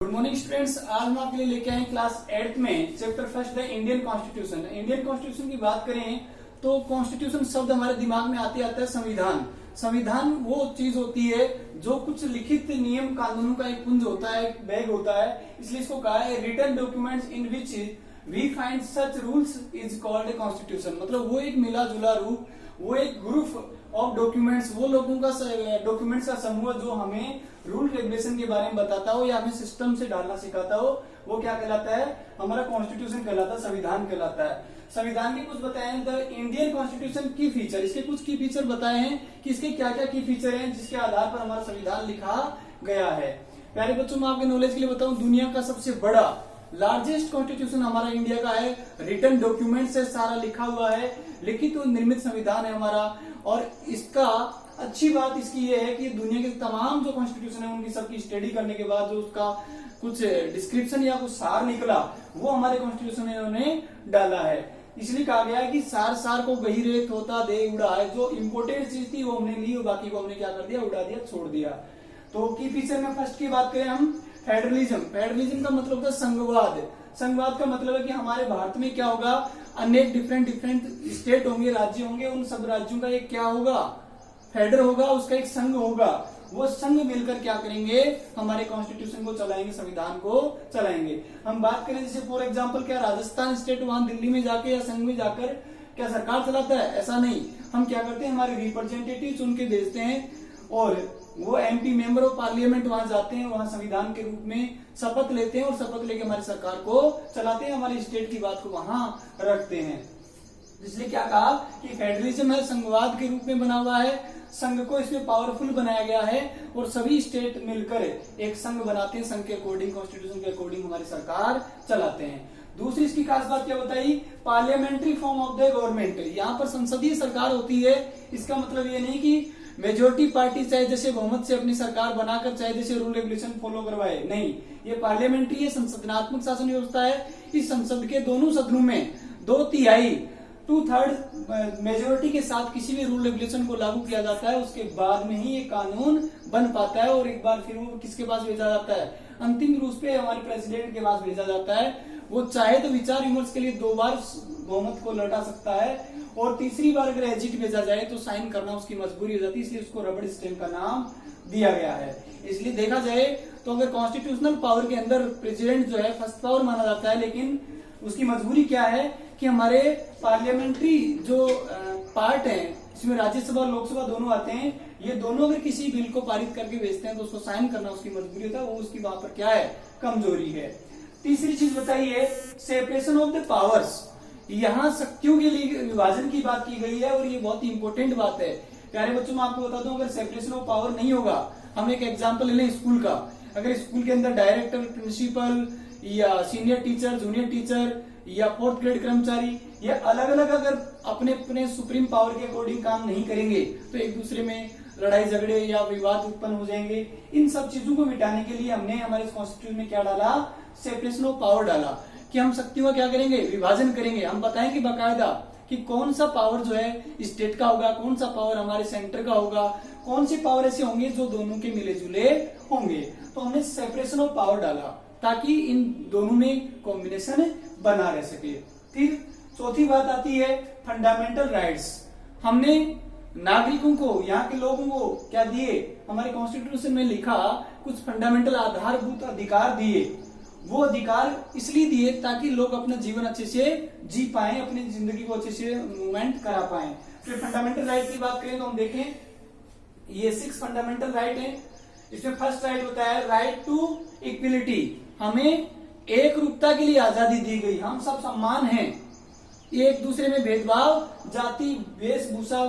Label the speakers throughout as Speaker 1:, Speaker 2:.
Speaker 1: Good morning students. आज हम आपके लिए लेके आए क्लास 8th में chapter first the Indian constitution. Indian constitution की बात करें तो कॉन्स्टिट्यूशन शब्द हमारे दिमाग में आते आता है संविधान। संविधान वो चीज होती है जो कुछ लिखित नियम कानूनों का एक पुंज होता है, एक बैग होता है, इसलिए इसको कहा है written documents in which we find such rules is called a constitution. मतलब वो एक मिला जुला रूप, वो एक ग्रुप ऑफ डॉक्यूमेंट्स, वो लोगों का डॉक्यूमेंट्स का समूह जो हमें रूल रेगुलेशन के बारे में बताता हो या हमें सिस्टम से डालना सिखाता हो, वो क्या कहलाता है? हमारा कॉन्स्टिट्यूशन कहलाता है, संविधान कहलाता है। संविधान के कुछ बताए हैं द इंडियन कॉन्स्टिट्यूशन की फीचर, इसके कुछ की फीचर बताए हैं कि इसके क्या क्या की फीचर हैं जिसके आधार पर हमारा संविधान लिखा गया है। प्यारे बच्चों, मैं आपके नॉलेज के लिए बताऊं, दुनिया का सबसे बड़ा लार्जेस्ट कॉन्स्टिट्यूशन हमारा इंडिया का है। रिटन डॉक्यूमेंट से सारा लिखा हुआ है, लिखित और निर्मित संविधान है हमारा। और इसका अच्छी बात इसकी ये है कि दुनिया के तमाम जो कॉन्स्टिट्यूशन है उनकी सबकी स्टडी करने के बाद जो उसका कुछ डिस्क्रिप्शन या कुछ सार निकला वो हमारे कॉन्स्टिट्यूशन में उन्होंने डाला है। इसलिए कहा गया है कि सार सार को गहीरे तोता दे उड़ा है। जो इम्पोर्टेंट चीज थी वो हमने ली और बाकी को हमने क्या कर दिया? उड़ा दिया, छोड़ दिया। तो की फीचर में फर्स्ट की बात करें हम, फेडरलिज्म। फेडरलिज्म का मतलब होता है संघवाद। संघवाद का मतलब है कि हमारे भारत में क्या होगा, अनेक डिफरेंट स्टेट होंगे, राज्य होंगे, उन सब राज्यों का एक क्या होगा? फेडर होगा, उसका एक संघ होगा। वो संघ मिलकर क्या करेंगे? हमारे कॉन्स्टिट्यूशन को चलाएंगे, संविधान को चलाएंगे। हम बात करें जैसे फॉर एग्जांपल, क्या राजस्थान स्टेट वहां दिल्ली में जाके या संघ में जाकर क्या सरकार चलाता है? ऐसा नहीं। हम क्या करते हैं, हमारे रिप्रेजेंटेटिव चुन के भेजते हैं और वो एमपी मेंबर ऑफ पार्लियामेंट वहां जाते हैं, वहां संविधान के रूप में शपथ लेते हैं और शपथ लेके हमारी सरकार को चलाते हैं, हमारी स्टेट की बात को वहां रखते हैं। इसलिए क्या कहा कि फेडरलिज्म है, संघवाद के रूप में बना हुआ है, संघ को इसमें पावरफुल बनाया गया है और सभी स्टेट मिलकर एक संघ बनाते हैं, संघ के अकॉर्डिंग, कॉन्स्टिट्यूशन के अकॉर्डिंग हमारी सरकार चलाते हैं। दूसरी इसकी खास बात क्या बताई? Parliamentary form of the government. यहाँ पर संसदीय सरकार होती है। इसका मतलब ये नहीं कि मेजोरिटी पार्टी चाहे जैसे बहुमत से अपनी सरकार बनाकर चाहे जैसे रूल रेगुलेशन फॉलो करवाए, नहीं, ये पार्लियामेंट्री है, संसदनात्मक शासन व्यवस्था है। इस संसद के दोनों सदनों में 2/3 2/3 मेजोरिटी के साथ किसी भी रूल रेगुलेशन को लागू किया जाता है, उसके बाद में ही ये कानून बन पाता है और एक बार फिर वो किसके पास भेजा जाता है? अंतिम रूप पे हमारे प्रेसिडेंट के पास भेजा जाता है। वो चाहे तो विचार विमर्श के लिए 2 बार बहुमत को लौटा सकता है और तीसरी बार अगर एजिट भेजा जाए तो साइन करना उसकी मजबूरी हो जाती है, इसलिए उसको रबड़ स्टैंप का नाम दिया गया है। इसलिए देखा जाए तो अगर कॉन्स्टिट्यूशनल पावर के अंदर प्रेसिडेंट जो है फर्स्ट पावर माना जाता है, लेकिन उसकी मजबूरी क्या है कि हमारे पार्लियामेंट्री जो पार्ट है, इसमें राज्यसभा और लोकसभा दोनों आते हैं, ये दोनों अगर किसी बिल को पारित करके भेजते हैं तो उसको साइन करना उसकी मजबूरी होता है, वो उसकी वहां पर क्या है? कमजोरी है। तीसरी चीज बताइए, सेपरेशन ऑफ द पावर्स। यहाँ शक्तियों के लिए विभाजन की बात की गई है और ये बहुत ही इंपॉर्टेंट बात है। प्यारे बच्चों, मैं आपको बता दूं, अगर सेपरेशन ऑफ पावर नहीं होगा, हम एक एग्जांपल ले लें स्कूल का। अगर स्कूल के अंदर डायरेक्टर, प्रिंसिपल या सीनियर टीचर, जूनियर टीचर या 4th ग्रेड कर्मचारी ये अलग अलग अगर अपने अपने सुप्रीम पावर के अकॉर्डिंग काम नहीं करेंगे तो एक दूसरे में लड़ाई झगड़े या विवाद उत्पन्न हो जाएंगे। इन सब चीजों को मिटाने के लिए हमने हमारे कॉन्स्टिट्यूशन में क्या डाला? सेपरेशन ऑफ पावर डाला कि हम शक्तियों का क्या करेंगे? विभाजन करेंगे। हम बताएंगे बाकायदा कि कौन सा पावर जो है स्टेट का होगा, कौन सा पावर हमारे सेंटर का होगा, कौन से पावर ऐसे होंगे जो दोनों के मिले जुले होंगे। तो हमने सेपरेशन ऑफ पावर डाला ताकि इन दोनों में कॉम्बिनेशन बना रह सके। फिर चौथी बात आती है फंडामेंटल राइट्स। हमने नागरिकों को, यहाँ के लोगों को क्या दिए? हमारे कॉन्स्टिट्यूशन में लिखा कुछ फंडामेंटल आधारभूत अधिकार दिए। वो अधिकार इसलिए दिए ताकि लोग अपना जीवन अच्छे से जी पाए, अपनी जिंदगी को अच्छे से मूवमेंट करा पाए। फिर फंडामेंटल राइट की बात करें तो हम देखें ये 6 फंडामेंटल राइट है। इसमें फर्स्ट राइट होता है राइट टू इक्विलिटी। हमें एक रूपता के लिए आजादी दी गई, हम सब समान हैं, एक दूसरे में भेदभाव, जाति, वेशभूषा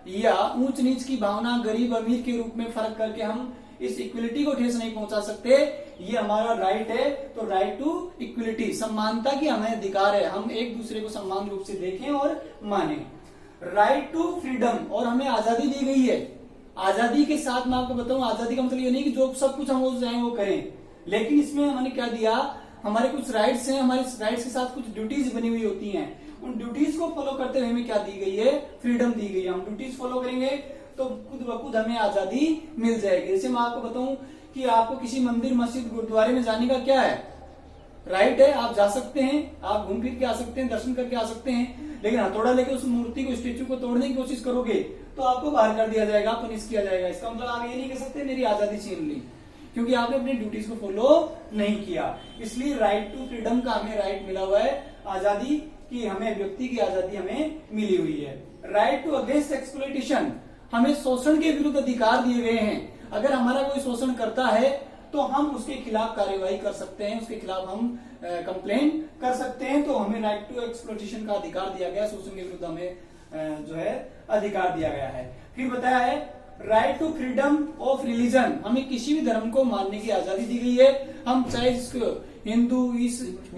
Speaker 1: या ऊंच नीच की भावना, गरीब अमीर के रूप में फर्क करके हम इस इक्विलिटी को ठेस नहीं पहुंचा सकते। ये हमारा राइट है। तो राइट टू इक्विलिटी, समानता की हमें अधिकार है, हम एक दूसरे को समान रूप से देखें और माने। राइट टू फ्रीडम, और हमें आजादी दी गई है। आजादी के साथ मैं आपको बताऊं, आजादी का मतलब ये नहीं कि जो सब कुछ हम वो चाहें वो करें, लेकिन इसमें हमने क्या दिया? हमारे कुछ राइट्स हैं, हमारे राइट्स के साथ कुछ ड्यूटीज बनी हुई होती हैं। उन ड्यूटीज को फॉलो करते हुए हमें क्या दी गई है? फ्रीडम दी गई है। हम ड्यूटीज फॉलो करेंगे तो खुद ब खुद हमें आजादी मिल जाएगी। जैसे मैं आपको बताऊं कि आपको किसी मंदिर, मस्जिद, गुरुद्वारे में जाने का क्या है, राइट है, आप जा सकते हैं, आप घूम फिर के आ सकते हैं, दर्शन करके आ सकते हैं, लेकिन हथौड़ा लेके उस मूर्ति को, स्टेच्यू को तोड़ने की कोशिश करोगे तो आपको बाहर कर दिया जाएगा, पनिश किया जाएगा। इसका मतलब आप ये नहीं कह सकते मेरी आजादी छीन ली, क्योंकि आपने अपनी ड्यूटीज को फॉलो नहीं किया। इसलिए राइट टू फ्रीडम का हमें राइट मिला हुआ है, आजादी की, हमें व्यक्ति की आजादी हमें मिली हुई है। राइट टू अगेंस्ट एक्सप्लॉइटेशन, हमें शोषण के विरुद्ध अधिकार दिए गए हैं। अगर हमारा कोई शोषण करता है तो हम उसके खिलाफ कार्यवाही कर सकते हैं, उसके खिलाफ हम कंप्लेन कर सकते हैं। तो हमें राइट टू एक्सप्लॉइटेशन का अधिकार दिया गया, शोषण के विरुद्ध हमें जो है अधिकार दिया गया है। फिर बताया है right to freedom of religion, हमें किसी भी धर्म को मानने की आजादी दी गई है। हम चाहे इसको हिंदू,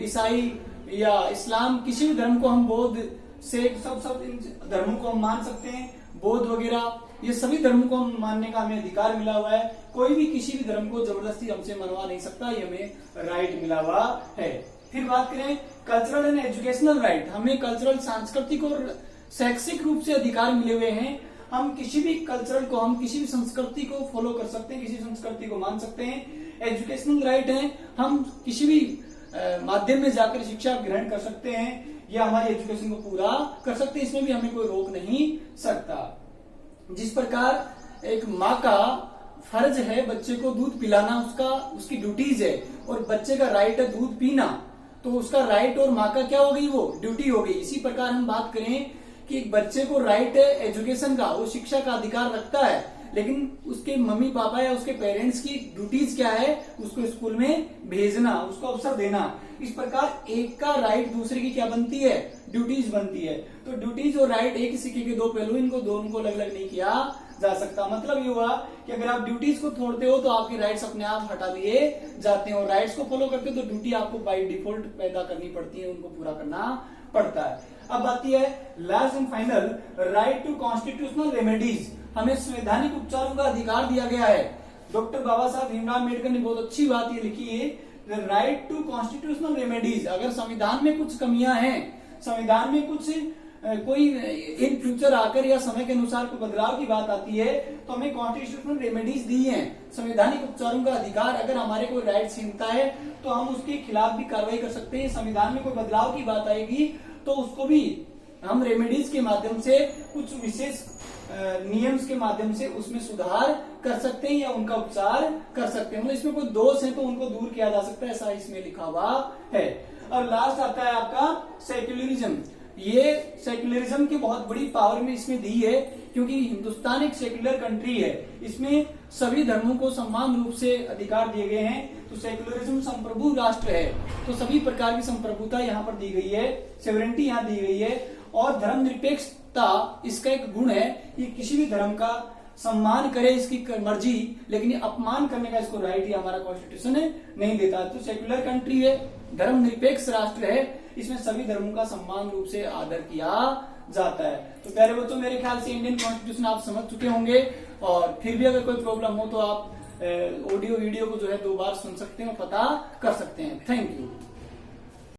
Speaker 1: ईसाई या इस्लाम, किसी भी धर्म को हम, बौद्ध से सब इन धर्मों को हम मान सकते हैं, बौद्ध वगैरह, ये सभी धर्मों को मानने का हमें अधिकार मिला हुआ है। कोई भी किसी भी धर्म को जबरदस्ती हमसे मनवा नहीं सकता, ये हमें राइट मिला हुआ है। फिर बात करें कल्चरल एंड एजुकेशनल राइट, हमें कल्चरल, सांस्कृतिक और शैक्षिक रूप से अधिकार मिले हुए हैं। हम किसी भी कल्चरल को, हम किसी भी संस्कृति को फॉलो कर सकते हैं, किसी संस्कृति को मान सकते हैं। एजुकेशनल राइट है, हम किसी भी माध्यम में जाकर शिक्षा ग्रहण कर सकते हैं या हमारी एजुकेशन को पूरा कर सकते हैं, इसमें भी हमें कोई रोक नहीं सकता। जिस प्रकार एक माँ का फर्ज है बच्चे को दूध पिलाना, उसकी ड्यूटीज है, और बच्चे का राइट है दूध पीना, तो उसका राइट और माँ का क्या हो गई, वो ड्यूटी हो गई। इसी प्रकार हम बात करें कि एक बच्चे को राइट है एजुकेशन का, वो शिक्षा का अधिकार रखता है, लेकिन उसके मम्मी पापा या उसके पेरेंट्स की ड्यूटीज क्या है, उसको स्कूल में भेजना, उसको अवसर देना। इस प्रकार एक का राइट दूसरे की क्या बनती है, ड्यूटीज बनती है। तो ड्यूटीज और राइट एक ही सिक्के के दो पहलू, इनको दोनों को अलग अलग नहीं किया जा सकता। मतलब ये हुआ कि अगर आप ड्यूटीज को छोड़ते हो तो आपके राइट्स अपने आप हटा लिए जाते हैं, और राइट्स को फॉलो करते हो तो ड्यूटी आपको बाय डिफॉल्ट पैदा करनी पड़ती है, उनको पूरा करना पड़ता है। अब आती है last and final right to constitutional remedies, हमें संवैधानिक उपचारों का अधिकार दिया गया है। डॉक्टर बाबा साहब भीमराव अम्बेडकर ने बहुत अच्छी बात ये लिखी है, राइट टू कॉन्स्टिट्यूशनल रेमेडीज। अगर संविधान में कुछ कमियां हैं, संविधान में कुछ कोई इन फ्यूचर आकर या समय के अनुसार कोई बदलाव की बात आती है, तो हमें कॉन्स्टिट्यूशनल रेमेडीज दी हैं, संवैधानिक उपचारों का अधिकार। अगर हमारे कोई राइट छीनता है तो हम उसके खिलाफ भी कार्रवाई कर सकते हैं। संविधान में कोई बदलाव की बात आएगी तो उसको भी हम रेमेडीज के माध्यम से, कुछ विशेष नियम्स के माध्यम से उसमें सुधार कर सकते हैं या उनका उपचार कर सकते हैं। मतलब इसमें कोई दोष है तो उनको दूर किया जा सकता है, ऐसा इसमें लिखा हुआ है। और लास्ट आता है आपका सेक्युलरिज्म। ये सेक्युलरिज्म की बहुत बड़ी पावर में इसमें दी है, क्योंकि हिंदुस्तान एक सेक्युलर कंट्री है, इसमें सभी धर्मों को समान रूप से अधिकार दिए गए हैं। तो सेक्युलरिज्म संप्रभु राष्ट्र है, तो सभी प्रकार की संप्रभुता यहाँ पर दी गई है, सोवरेंटी यहाँ दी गई है। और धर्मनिरपेक्षता इसका एक गुण है, ये किसी भी धर्म का सम्मान करे इसकी मर्जी, लेकिन ये अपमान करने का इसको राइट या हमारा कॉन्स्टिट्यूशन नहीं देता। तो सेक्युलर कंट्री है, धर्मनिरपेक्ष राष्ट्र है, इसमें सभी धर्मों का सम्मान रूप से आदर किया जाता है। तो प्यारे बच्चों, मेरे ख्याल से इंडियन कॉन्स्टिट्यूशन आप समझ चुके होंगे, और फिर भी अगर कोई प्रॉब्लम हो तो आप ऑडियो वीडियो को जो है 2 बार सुन सकते हैं और पता कर सकते हैं। Thank you.